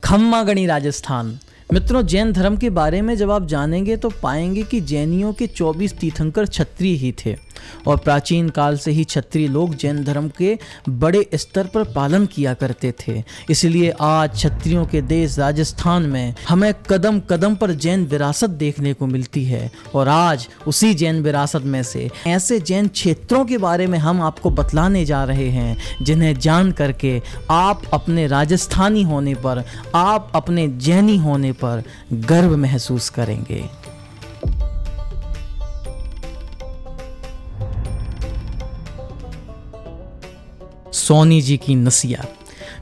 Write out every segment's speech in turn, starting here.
खम्मागणी राजस्थान। मित्रों, जैन धर्म के बारे में जब आप जानेंगे तो पाएंगे कि जैनियों के 24 तीर्थंकर क्षत्रिय ही थे और प्राचीन काल से ही क्षत्रिय लोग जैन धर्म के बड़े स्तर पर पालन किया करते थे। इसलिए आज क्षत्रियों के देश राजस्थान में हमें कदम कदम पर जैन विरासत देखने को मिलती है और आज उसी जैन विरासत में से ऐसे जैन क्षेत्रों के बारे में हम आपको बतलाने जा रहे हैं जिन्हें जान करके आप अपने राजस्थानी होने पर, आप अपने जैनी होने पर गर्व महसूस करेंगे। सोनी जी की नसिया।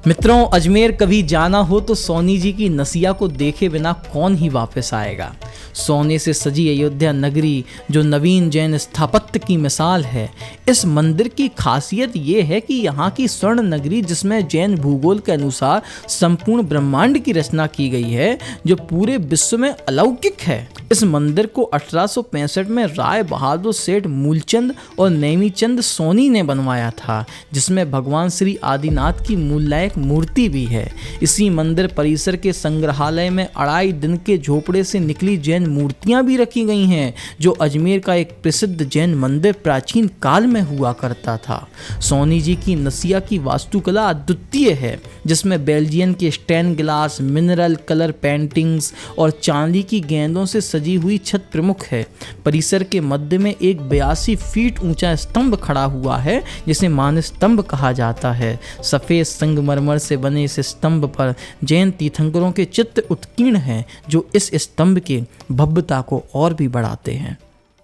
मित्रों, अजमेर कभी जाना हो तो सोनी जी की नसिया को देखे बिना कौन ही वापस आएगा। सोने से सजी अयोध्या नगरी जो नवीन जैन स्थापत्य की मिसाल है। इस मंदिर की खासियत ये है कि यहाँ की स्वर्ण नगरी जिसमें जैन भूगोल के अनुसार संपूर्ण ब्रह्मांड की रचना की गई है, जो पूरे विश्व में अलौकिक है। इस मंदिर को 1865 में राय बहादुर सेठ मूलचंद और नेमीचंद सोनी ने बनवाया था, जिसमें भगवान श्री आदिनाथ की मूललायक मूर्ति भी है। इसी मंदिर परिसर के संग्रहालय में 2.5 दिन के झोपड़े से निकली जैन मूर्तियां भी रखी गई हैं, जो अजमेर का एक प्रसिद्ध जैन मंदिर प्राचीन काल में हुआ करता था। सोनी जी की नसिया की वास्तुकला अद्वितीय है, जिसमें बेल्जियन के stain glass, mineral colour paintings और चांदी की गेंदों से सजी हुई छत प्रमुख है। परिसर के मध्य में एक 82 फीट ऊंचा स्तंभ खड़ा हुआ है, जिसे मान स्तंभ कहा जाता है। सफेद संगमरमर से बने इस स्तंभ पर जैन तीर्थंकरों के चित्र उत्कीर्ण हैं, जो इस स्तंभ के भव्यता को और भी बढ़ाते हैं।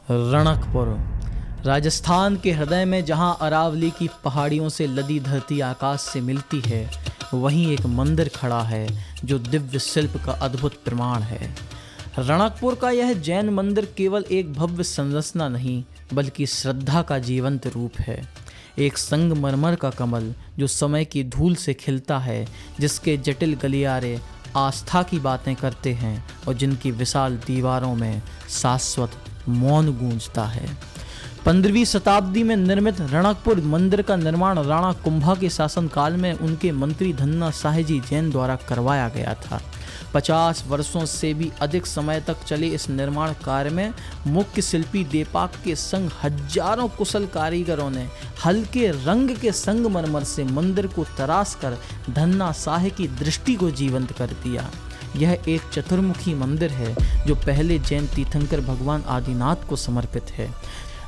रणकपुर राजस्थान के हृदय में जहां अरावली की पहाड़ियों से लदी धरती आकाश से मिलती है, वहीं एक मंदिर खड़ा है जो दिव्य शिल्प का अद्भुत प्रमाण है। रणकपुर का यह जैन मंदिर केवल एक भव्य संरचना नहीं, बल्कि श्रद्धा का जीवंत रूप है। एक संगमरमर का कमल जो समय की धूल से खिलता है, जिसके जटिल गलियारे आस्था की बातें करते हैं और जिनकी विशाल दीवारों में शाश्वत मौन गूंजता है। 15वीं शताब्दी में निर्मित रणकपुर मंदिर का निर्माण राणा कुंभा के शासनकाल में उनके मंत्री धन्ना साहेजी जैन द्वारा करवाया गया था। 50 वर्षों से भी अधिक समय तक चले इस निर्माण कार्य में मुख्य शिल्पी देपाक के संग हजारों कुशल कारीगरों ने हल्के रंग के संगमरमर से मंदिर को तराश कर धन्ना साहे की दृष्टि को जीवंत कर दिया। यह एक चतुर्मुखी मंदिर है जो पहले जैन तीर्थंकर भगवान आदिनाथ को समर्पित है।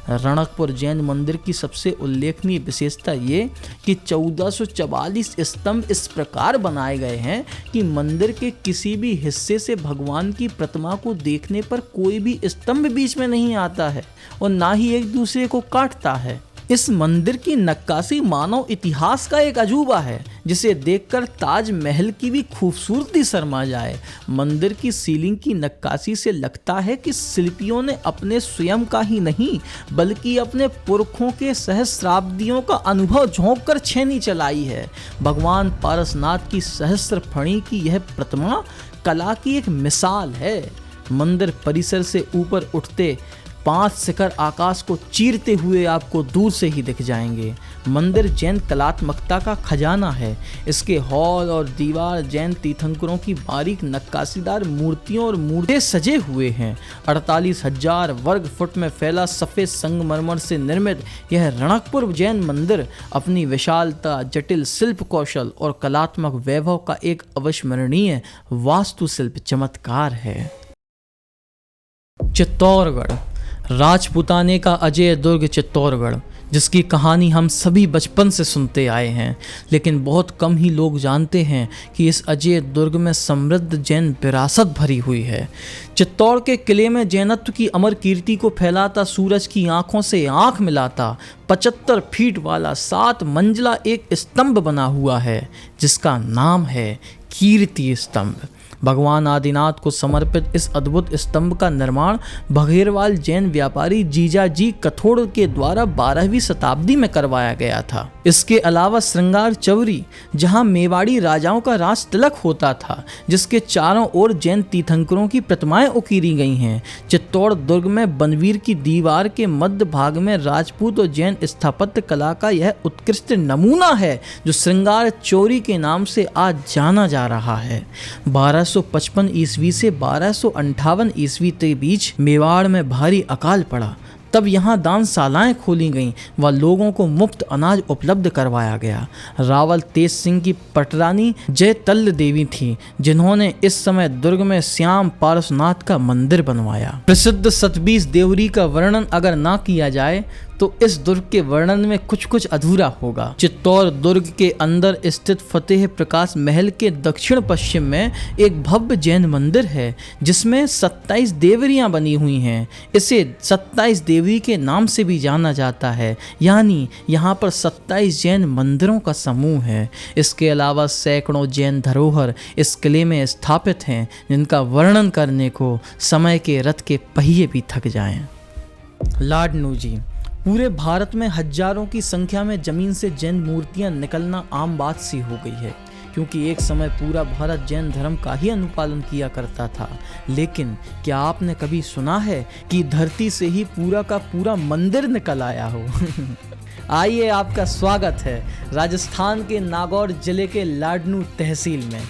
रणकपुर जैन मंदिर की सबसे उल्लेखनीय विशेषता ये कि 1444 स्तंभ इस प्रकार बनाए गए हैं कि मंदिर के किसी भी हिस्से से भगवान की प्रतिमा को देखने पर कोई भी स्तंभ बीच में नहीं आता है और ना ही एक दूसरे को काटता है। इस मंदिर की नक्काशी मानव इतिहास का एक अजूबा है, जिसे देखकर ताजमहल की भी खूबसूरती शर्मा जाए। मंदिर की सीलिंग की नक्काशी से लगता है कि शिल्पियों ने अपने स्वयं का ही नहीं, बल्कि अपने पुरखों के सहस्राब्दियों का अनुभव झोंक कर छेनी चलाई है। भगवान पारसनाथ की सहस्र फणी की यह प्रतिमा कला की एक मिसाल है। मंदिर परिसर से ऊपर उठते 5 शिखर आकाश को चीरते हुए आपको दूर से ही दिख जाएंगे। मंदिर जैन कलात्मकता का खजाना है। इसके हॉल और दीवार जैन तीर्थंकरों की बारीक नक्काशीदार मूर्तियों और मूर्तें सजे हुए हैं। 48,000 वर्ग फुट में फैला सफ़ेद संगमरमर से निर्मित यह रणकपुर जैन मंदिर अपनी विशालता, जटिल शिल्प कौशल और कलात्मक वैभव का एक अविस्मरणीय वास्तुशिल्प चमत्कार है। चित्तौड़गढ़ राजपूताने का अजय दुर्ग चित्तौड़गढ़, जिसकी कहानी हम सभी बचपन से सुनते आए हैं, लेकिन बहुत कम ही लोग जानते हैं कि इस अजय दुर्ग में समृद्ध जैन विरासत भरी हुई है। चित्तौड़ के किले में जैनत्व की अमर कीर्ति को फैलाता, सूरज की आंखों से आंख मिलाता 75 फीट वाला 7 मंजिला एक स्तंभ बना हुआ है, जिसका नाम है कीर्ति स्तंभ। भगवान आदिनाथ को समर्पित इस अद्भुत स्तंभ का निर्माण बघेरवाल जैन व्यापारी जीजाजी कथोड़ के द्वारा 12वीं शताब्दी में करवाया गया था। इसके अलावा श्रृंगार चौरी, जहां मेवाड़ी राजाओं का राज तिलक होता था, जिसके चारों ओर जैन तीर्थंकरों की प्रतिमाएं उकीरी गई हैं। चित्तौड़ दुर्ग में बनवीर की दीवार के मध्य भाग में राजपूत और जैन स्थापत्य कला का यह उत्कृष्ट नमूना है, जो श्रृंगार चौरी के नाम से आज जाना जा रहा है। 1255 ईस्वी से 1258 ईस्वी के बीच मेवाड़ में भारी अकाल पड़ा। तब यहाँ दानशालाएं खोली गईं व लोगों को मुफ्त अनाज उपलब्ध करवाया गया। रावल तेज सिंह की पटरानी जयतल्ल देवी थी, जिन्होंने इस समय दुर्ग में श्याम पारसनाथ का मंदिर बनवाया। प्रसिद्ध सतबीस देवरी का वर्णन अगर ना किया जाए तो इस दुर्ग के वर्णन में कुछ अधूरा होगा। चित्तौड़ दुर्ग के अंदर स्थित फतेह प्रकाश महल के दक्षिण पश्चिम में एक भव्य जैन मंदिर है, जिसमें 27 देवरियां बनी हुई हैं। इसे 27 देवरी के नाम से भी जाना जाता है, यानी यहाँ पर 27 जैन मंदिरों का समूह है। इसके अलावा सैकड़ों जैन धरोहर इस किले में स्थापित हैं, जिनका वर्णन करने को समय के रथ के पहिए भी थक जाएं। लाडनू जी, पूरे भारत में हजारों की संख्या में जमीन से जैन मूर्तियां निकलना आम बात सी हो गई है, क्योंकि एक समय पूरा भारत जैन धर्म का ही अनुपालन किया करता था। लेकिन क्या आपने कभी सुना है कि धरती से ही पूरा का पूरा मंदिर निकल आया हो? आइए, आपका स्वागत है राजस्थान के नागौर जिले के लाडनू तहसील में।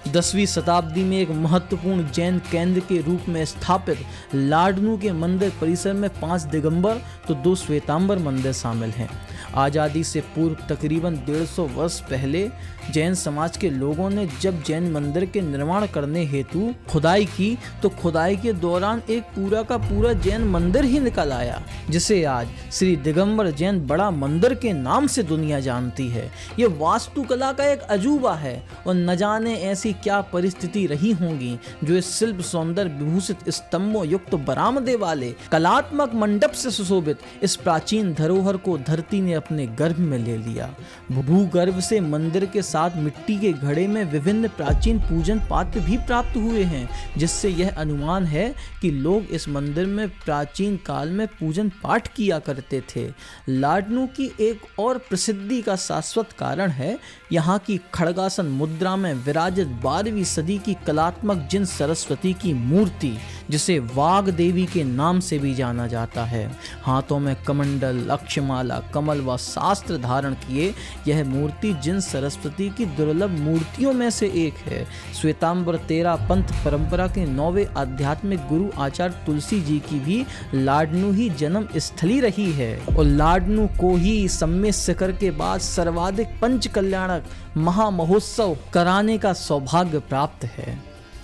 10वीं शताब्दी में एक महत्वपूर्ण जैन केंद्र के रूप में स्थापित लाडनू के मंदिर परिसर में 5 दिगंबर तो 2 श्वेतांबर मंदिर शामिल हैं। आज़ादी से पूर्व तकरीबन 150 वर्ष पहले जैन समाज के लोगों ने जब जैन मंदिर के निर्माण करने हेतु खुदाई की, तो खुदाई के दौरान एक पूरा का पूरा जैन मंदिर ही निकल आया, जिसे आज श्री दिगंबर जैन बड़ा मंदिर के नाम से दुनिया जानती है। ये वास्तुकला का एक अजूबा है और न जाने ऐसी क्या परिस्थिति रही होंगी जो इस शिल्प सौंदर्य विभूषित स्तंभों युक्त बरामदे वाले कलात्मक मंडप से सुशोभित इस प्राचीन धरोहर को धरती ने अपने गर्भ में ले लिया। भूगर्भ से मंदिर के साथ मिट्टी के घड़े में विभिन्न प्राचीन पूजन पात्र भी प्राप्त हुए हैं, जिससे यह अनुमान है कि लोग इस मंदिर में प्राचीन काल में पूजन पाठ किया करते थे। लाडनू की एक और प्रसिद्धि का शाश्वत कारण है यहाँ की खड़गासन मुद्रा में विराजित 12वीं सदी की कलात्मक जिन सरस्वती की मूर्ति, जिसे वाग देवी के नाम से भी जाना जाता है। हाथों में कमंडल, अक्षमाला, कमल व शास्त्र धारण किए यह मूर्ति जिन सरस्वती की दुर्लभ मूर्तियों में से एक है। श्वेतांबर तेरा पंथ परंपरा के 9वें आध्यात्मिक गुरु आचार्य तुलसी जी की भी लाडनू ही जन्म स्थली रही है और लाडनू को ही सम्मेद शिखर के बाद सर्वाधिक पंच कल्याणक महामहोत्सव कराने का सौभाग्य प्राप्त है।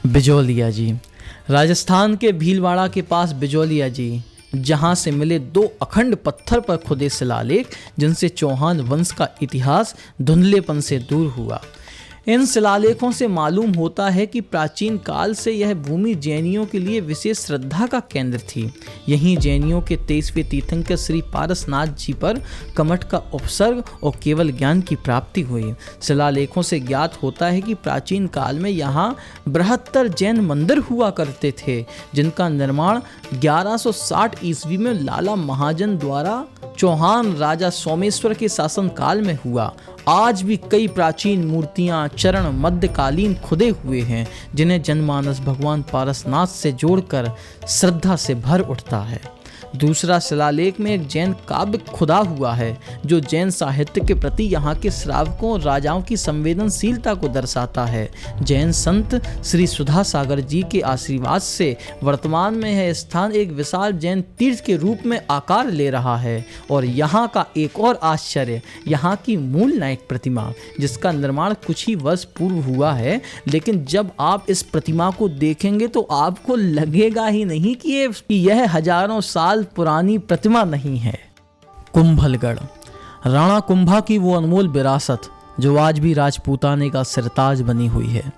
बिजोलिया जी, राजस्थान के भीलवाड़ा के पास बिजोलिया जी, जहां से मिले 2 अखंड पत्थर पर खुदे शिलालेख, जिनसे चौहान वंश का इतिहास धुंधलेपन से दूर हुआ। इन शिलालेखों से मालूम होता है कि प्राचीन काल से यह भूमि जैनियों के लिए विशेष श्रद्धा का केंद्र थी। यहीं जैनियों के 23वें तीर्थंकर श्री पारसनाथ जी पर कमठ का उपसर्ग और केवल ज्ञान की प्राप्ति हुई। शिलालेखों से ज्ञात होता है कि प्राचीन काल में यहाँ बृहत्तर जैन मंदिर हुआ करते थे, जिनका निर्माण 1160 ईस्वी में लाला महाजन द्वारा चौहान राजा सोमेश्वर के शासन काल में हुआ। आज भी कई प्राचीन मूर्तियां चरण मध्यकालीन खुदे हुए हैं, जिन्हें जनमानस भगवान पारसनाथ से जोड़कर श्रद्धा से भर उठता है। दूसरा शिलालेख में एक जैन काव्य खुदा हुआ है, जो जैन साहित्य के प्रति यहाँ के श्रावकों और राजाओं की संवेदनशीलता को दर्शाता है। जैन संत श्री सुधा सागर जी के आशीर्वाद से वर्तमान में यह स्थान एक विशाल जैन तीर्थ के रूप में आकार ले रहा है। और यहाँ का एक और आश्चर्य, यहाँ की मूल नायक प्रतिमा, जिसका निर्माण कुछ ही वर्ष पूर्व हुआ है, लेकिन जब आप इस प्रतिमा को देखेंगे तो आपको लगेगा ही नहीं कि यह हजारों साल पुरानी प्रतिमा नहीं है। कुंभलगढ़, राणा कुंभा की वो अनमोल विरासत जो आज भी राजपूताने का सिरताज बनी हुई है।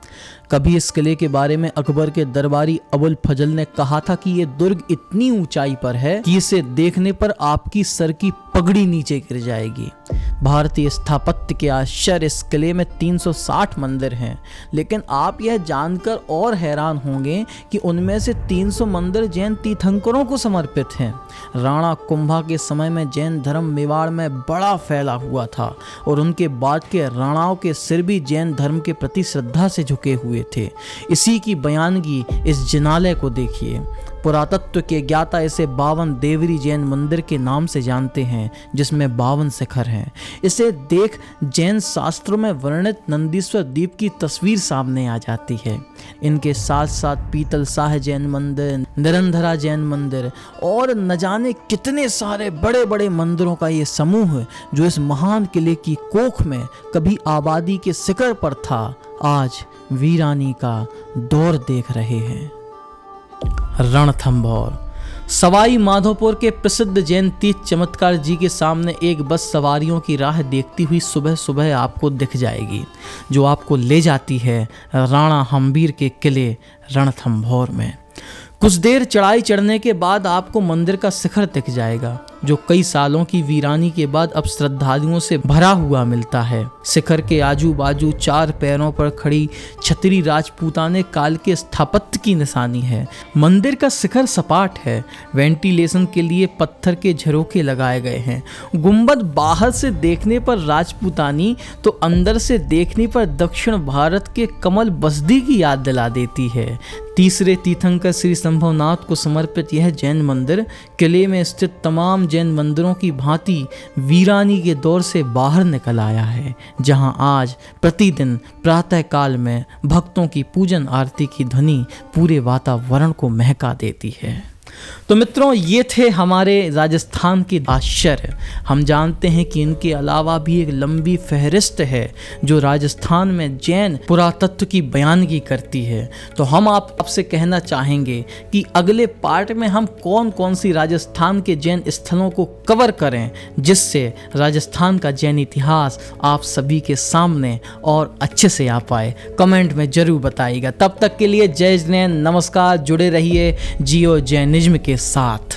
कभी इस किले के बारे में अकबर के दरबारी अबुल फजल ने कहा था कि ये दुर्ग इतनी ऊंचाई पर है कि इसे देखने पर आपकी सर की पगड़ी नीचे गिर जाएगी। भारतीय स्थापत्य के आश्चर्य, इस किले में 360 मंदिर हैं, लेकिन आप यह जानकर और हैरान होंगे कि उनमें से 300 मंदिर जैन तीर्थंकरों को समर्पित हैं। राणा कुंभा के समय में जैन धर्म मेवाड़ में बड़ा फैला हुआ था और उनके बाद के राणाओं के सिर भी जैन धर्म के प्रति श्रद्धा से झुके हुए थे। इसी की बयानगी इस जिनालय को देखिए। पुरातत्व के ज्ञाता इसे 52 देवरी जैन मंदिर के नाम से जानते हैं, जिसमें 52 शिखर हैं। इसे देख जैन शास्त्रों में वर्णित नंदीश्वर द्वीप की तस्वीर सामने आ जाती है। इनके साथ साथ पीतल शाह जैन मंदिर, निरंधरा जैन मंदिर और न जाने कितने सारे बड़े बड़े मंदिरों का ये समूह, जो इस महान किले की कोख में कभी आबादी के शिखर पर था, आज वीरानी का दौर देख रहे हैं। रणथंभौर। सवाई माधोपुर के प्रसिद्ध जैन तीर्थ चमत्कार जी के सामने एक बस सवारियों की राह देखती हुई सुबह सुबह आपको दिख जाएगी, जो आपको ले जाती है राणा हम्बीर के किले रणथंभौर में। कुछ देर चढ़ाई चढ़ने के बाद आपको मंदिर का शिखर दिख जाएगा, जो कई सालों की वीरानी के बाद अब श्रद्धालुओं से भरा हुआ मिलता है। शिखर के आजू बाजू 4 पैरों पर खड़ी छतरी राजपूताने काल के स्थापत्य की निशानी है। मंदिर का शिखर सपाट है, वेंटिलेशन के लिए पत्थर के झरोखे लगाए गए हैं। गुंबद बाहर से देखने पर राजपूतानी तो अंदर से देखने पर दक्षिण भारत के कमल बसदी की याद दिला देती है। तीसरे तीर्थंकर श्री संभवनाथ को समर्पित यह जैन मंदिर किले में स्थित तमाम जैन मंदिरों की भांति वीरानी के दौर से बाहर निकल आया है, जहां आज प्रतिदिन प्रातःकाल में भक्तों की पूजन आरती की ध्वनि पूरे वातावरण को महका देती है। तो मित्रों, ये थे हमारे राजस्थान के आश्चर्य। हम जानते हैं कि इनके अलावा भी एक लंबी फहरिस्त है जो राजस्थान में जैन पुरातत्व की बयानगी करती है। तो हम आपसे कहना चाहेंगे कि अगले पार्ट में हम कौन कौन सी राजस्थान के जैन स्थलों को कवर करें, जिससे राजस्थान का जैन इतिहास आप सभी के सामने और अच्छे से आ पाए। कमेंट में जरूर बताइएगा। तब तक के लिए जय जैन, नमस्कार। जुड़े रहिए जियो जैनिज्म के साथ।